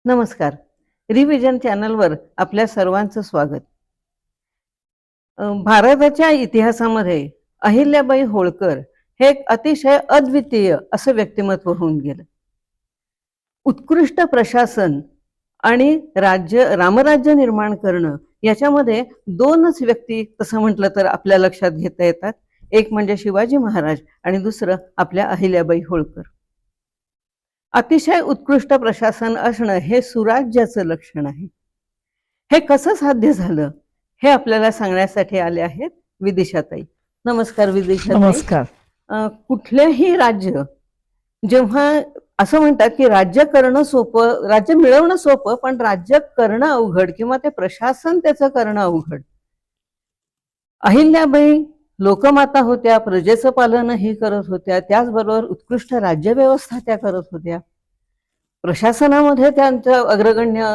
नमस्कार. रिव्हिजन चॅनलवर आपल्या सर्वांचं स्वागत. भारताच्या इतिहासामध्ये अहिल्याबाई होळकर हे एक अतिशय अद्वितीय असं व्यक्तिमत्व होऊन गेलं. उत्कृष्ट प्रशासन आणि रामराज्य निर्माण करणं याच्यामध्ये दोनच व्यक्ती तसं म्हटलं तर आपल्या लक्षात घेता येतात. एक म्हणजे शिवाजी महाराज आणि दुसरं आपल्या अहिल्याबाई होळकर. अतिशय उत्कृष्ट प्रशासन असणं हे सुराज्याचं लक्षण आहे. हे कसं साध्य झालं हे आपल्याला सांगण्यासाठी आले आहेत विदिशाताई. नमस्कार विदिशाताई. नमस्कार. कुठल्याही राज्य जेव्हा असं म्हणतात की राज्य करणं सोपं, राज्य मिळवणं सोपं, पण राज्य करणं अवघड किंवा ते प्रशासन त्याचं करणं अवघड. अहिल्याबाई लोकमाता होत्या, प्रजेचं पालनही करत होत्या, त्याचबरोबर उत्कृष्ट राज्यव्यवस्था त्या करत होत्या. प्रशासनामध्ये त्यांचं अग्रगण्य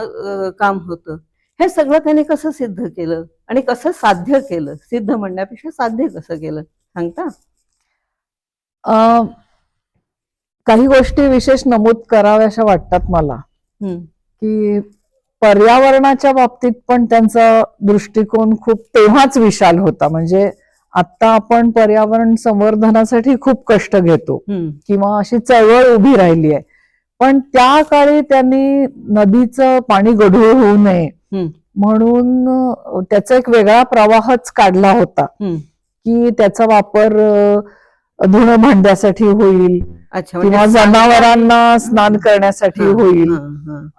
काम होतं. हे सगळं त्यांनी कसं सिद्ध केलं आणि कसं साध्य केलं? सिद्ध म्हणण्यापेक्षा साध्य कसं केलं सांगता? काही गोष्टी विशेष नमूद कराव्याशा वाटतात मला, की पर्यावरणाच्या बाबतीत पण त्यांचा दृष्टिकोन खूप तेव्हाच विशाल होता. म्हणजे आता आपण पर्यावरण संवर्धनासाठी खूप कष्ट घेतो किंवा अशी चळवळ उभी राहिली आहे, पण त्या काळी त्यांनी नदीचं पाणी गढूळ होऊ नये म्हणून त्याचा एक वेगळा प्रवाहच काढला होता की त्याचा वापर धुणं भांड्यासाठी होईल किंवा जनावरांना स्नान करण्यासाठी होईल.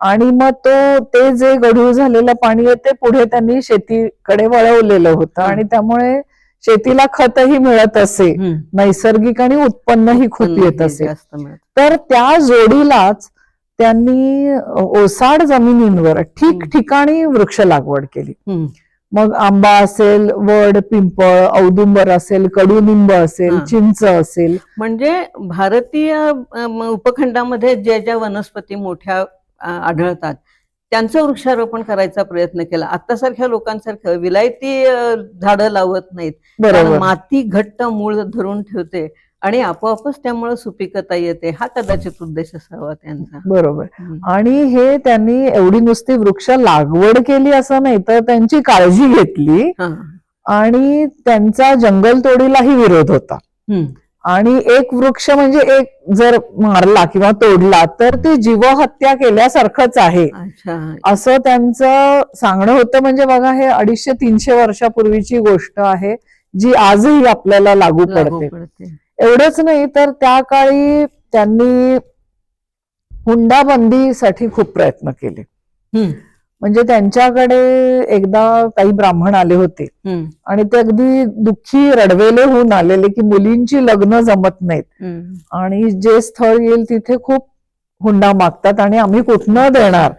आणि मग ते जे गढूळ झालेलं पाणी आहे ते पुढे त्यांनी शेतीकडे वळवलेलं होतं आणि त्यामुळे शेतीला खतही मिळत असे, नैसर्गिक आणि उत्पन्नही खूप येत असे. तर त्या जोडीलाच त्यांनी ओसाड जमिनींवर ठिकठिकाणी वृक्ष लागवड केली. मग आंबा असेल, वड, पिंपळ, औदुंबर असेल, कडुनिंब असेल, चिंच असेल. म्हणजे भारतीय उपखंडामध्ये ज्या ज्या वनस्पती मोठ्या आढळतात त्यांचं वृक्षारोपण करायचा प्रयत्न केला. आतासारख्या लोकांसारखं विलायती झाडं लावत नाहीत. माती घट्ट मूळ धरून ठेवते आणि आपोआपच त्यामुळे सुपिकता येते. हा कदाचित उद्देश असावा त्यांचा. बरोबर. आणि हे त्यांनी एवढी नुसती वृक्ष लागवड केली असं नाही, तर त्यांची काळजी घेतली आणि त्यांचा जंगलतोडीलाही विरोध होता. आणि एक वृक्ष म्हणजे एक जर मारला किंवा तोडला तर ती जीवहत्या केल्यासारखंच आहे असं त्यांचं सांगणं होतं. म्हणजे बघा, हे 250-300 वर्षापूर्वीची गोष्ट आहे जी आजही आपल्याला लागू पडते. एवढंच नाही तर त्या काळी त्यांनी हुंडाबंदीसाठी खूप प्रयत्न केले. म्हणजे त्यांच्याकडे एकदा काही ब्राह्मण आले होते आणि ते अगदी दुःखी रडवेले होऊन आलेले की मुलींची लग्न जमत नाहीत आणि जे स्थळ येईल तिथे खूप हुंडा मागतात आणि आम्ही कुठनं देणार.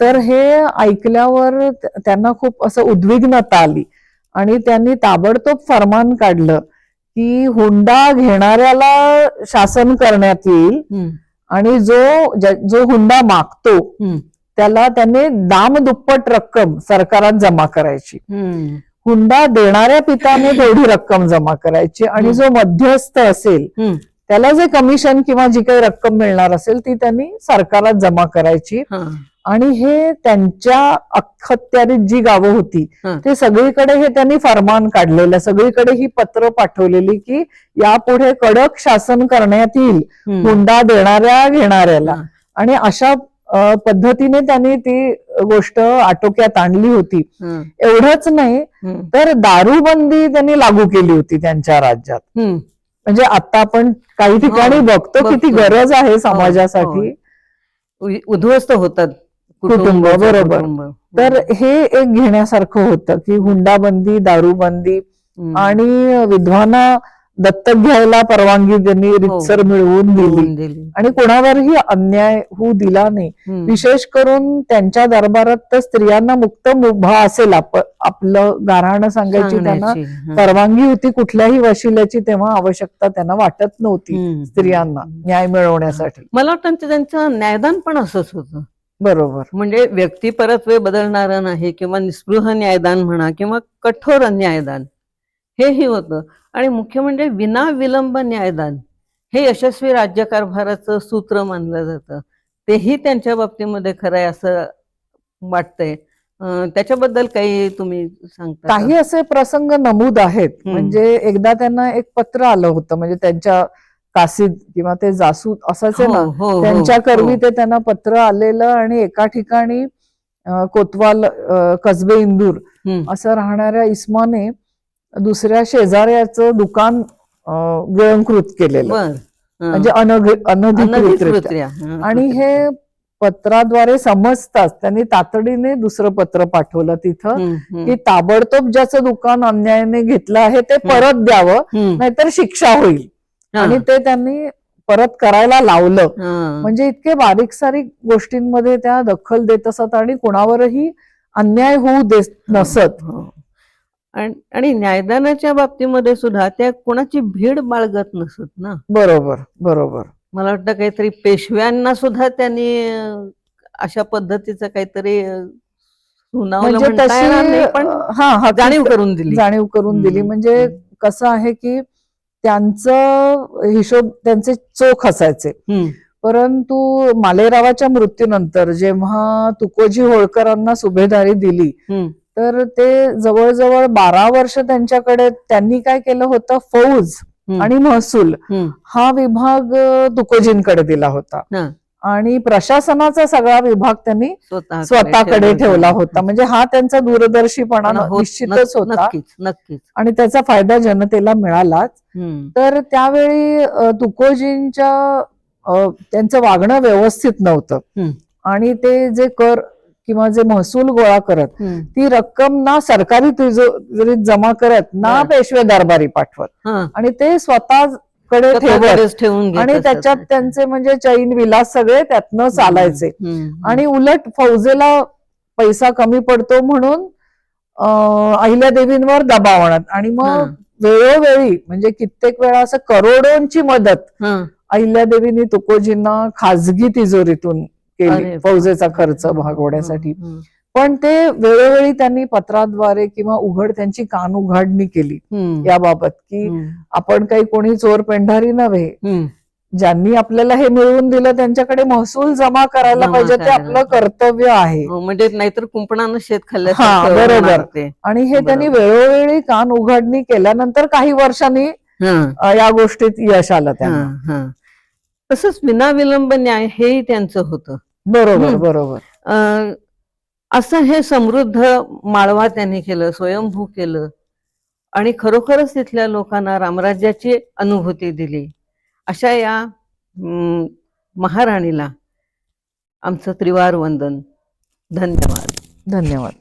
तर हे ऐकल्यावर त्यांना खूप असं उद्विग्नता आली आणि त्यांनी ताबडतोब फरमान काढलं की हुंडा घेणाऱ्याला शासन करण्यात येईल आणि जो हुंडा मागतो त्याला त्याने दाम दुप्पट रक्कम सरकारात जमा करायची. हुंडा देणाऱ्या पिताने तेवढी रक्कम जमा करायची आणि जो मध्यस्थ असेल त्याला जे कमिशन किंवा जी काही रक्कम मिळणार असेल ती त्यांनी सरकारात जमा करायची. आणि हे त्यांच्या अखत्यारीत जी गावं होती ते सगळीकडे हे त्यांनी फरमान काढलेलं, सगळीकडे ही पत्र पाठवलेली की यापुढे कडक शासन करण्यात येईल हुंडा देणाऱ्या घेणाऱ्याला. आणि अशा पद्धतीने त्यांनी ती गोष्ट आटोक्यात आणली होती. एवढंच नाही तर दारूबंदी त्यांनी लागू केली होती त्यांच्या राज्यात. म्हणजे आता आपण काही ठिकाणी बघतो किती गरज आहे समाजासाठी. उद्ध्वस्त होतात कुटुंब. बरोबर. तर हे एक घेण्यासारखं होतं की हुंडाबंदी, दारूबंदी आणि विधवांना दत्तक घ्यायला परवानगी त्यांनी रितसर मिळवून दिली आणि कोणावरही अन्याय होऊ दिला नाही. विशेष करून त्यांच्या दरबारात तर स्त्रियांना मुक्त मुभा असेल आपलं गाऱ्हाणं सांगायची त्यांना परवानगी होती. कुठल्याही वशिल्याची तेव्हा आवश्यकता त्यांना वाटत नव्हती स्त्रियांना न्याय मिळवण्यासाठी. मला वाटतं त्यांचं न्यायदान पण असंच होतं. बरोबर. म्हणजे व्यक्ती परत्वे बदलणारं नाही किंवा निस्पृह न्यायदान म्हणा किंवा कठोर न्यायदान हेही होतं. आणि मुख्य म्हणजे विना विलंब न्यायदान हे यशस्वी राज्यकारभाराचं सूत्र मानलं जातं. तेही त्यांच्या बाबतीमध्ये खरं आहे असं वाटतंय. त्याच्याबद्दल काही तुम्ही सांगता का? काही असे प्रसंग नमूद आहेत. म्हणजे एकदा त्यांना एक पत्र आलं होतं, म्हणजे त्यांच्या कासीद किंवा ते जासूद असायचे हो, ना, हो, हो, त्यांच्या करवी हो. ते त्यांना पत्र आलेलं. आणि एका ठिकाणी कोतवाल, कसबे इंदूर असं राहणाऱ्या इस्माने दुसऱ्या शेजाऱ्याचं दुकान गिळंकृत केलेलं, बर. म्हणजे अनधिकृतरित्या. अनधिकृतरित्या. आणि हे पत्राद्वारे समजताच त्यांनी तातडीने दुसरं पत्र पाठवलं तिथं, की ताबडतोब ज्याचं दुकान अन्यायाने घेतलं आहे ते परत द्यावं, नाहीतर शिक्षा होईल. आणि ते त्यांनी परत करायला लावलं. म्हणजे इतके बारीक सारीक गोष्टींमध्ये त्या दखल देत असत आणि कुणावरही अन्याय होऊ देत नसत. आणि न्यायदानाच्या बाबतीमध्ये सुद्धा त्या कोणाची भीड बाळगत नसत ना. बरोबर बरोबर. मला वाटतं काहीतरी पेशव्यांना सुद्धा त्यांनी अशा पद्धतीचं काहीतरी सुनावलं म्हणजे म्हणता येणार नाही, पण जाणीव करून दिली. जाणीव करून दिली. म्हणजे कसं आहे की त्यांचं हिशोब त्यांचे चोख असायचे. परंतु मालेरावाच्या मृत्यूनंतर जेव्हा तुकोजी होळकरांना सुभेदारी दिली, तर ते जवळजवळ 12 वर्ष त्यांच्याकडे त्यांनी काय केलं होतं, फौज आणि महसूल हा विभाग तुकोजींकडे दिला होता. आणि प्रशासनाचा सगळा विभाग त्यांनी स्वतःकडे ठेवला होता. म्हणजे हा त्यांचा दूरदर्शीपणा निश्चितच होता. नक्कीच. आणि त्याचा फायदा जनतेला मिळालाच. तर त्यावेळी तुकोजींच्या त्यांचं वागणं व्यवस्थित नव्हतं. आणि ते जे कर किंवा जे महसूल गोळा करत, ती रक्कम ना सरकारी तिजोरीत जमा करत, ना पेशवे दरबारी पाठवत, आणि ते स्वतःकडे ठेवत. आणि त्याच्यात त्यांचे म्हणजे चैन विलास सगळे त्यातनं चालायचे. आणि उलट फौजेला पैसा कमी पडतो म्हणून अहिल्यादेवींवर दबाव आणत. आणि मग वेळोवेळी म्हणजे कित्येक वेळा असं करोडोंची मदत अहिल्यादेवींनी तुकोजींना खाजगी तिजोरीतून केली फौजेचा खर्च भागवण्यासाठी. पण ते वेळोवेळी त्यांनी पत्राद्वारे किंवा उघड त्यांची कान उघाडणी केली याबाबत, की आपण काही कोणी चोर पेंढारी नव्हे, ज्यांनी आपल्याला हे मिळवून दिलं त्यांच्याकडे महसूल जमा करायला पाहिजे, ते आपलं कर्तव्य आहे. म्हणजे नाहीतर कुंपणानं शेत खाल्लं. बरोबर. आणि हे त्यांनी वेळोवेळी कान उघडणी केल्यानंतर काही वर्षांनी या गोष्टीत यश आलं त्यांना. तसंच विनाविलंब न्याय हेही त्यांचं होतं. बरोबर बरोबर. असं हे समृद्ध माळवा त्यांनी केलं, स्वयंभू केलं, आणि खरोखरच तिथल्या लोकांना रामराज्याची अनुभूती दिली. अशा या महाराणीला आमचं त्रिवार वंदन. धन्यवाद. धन्यवाद.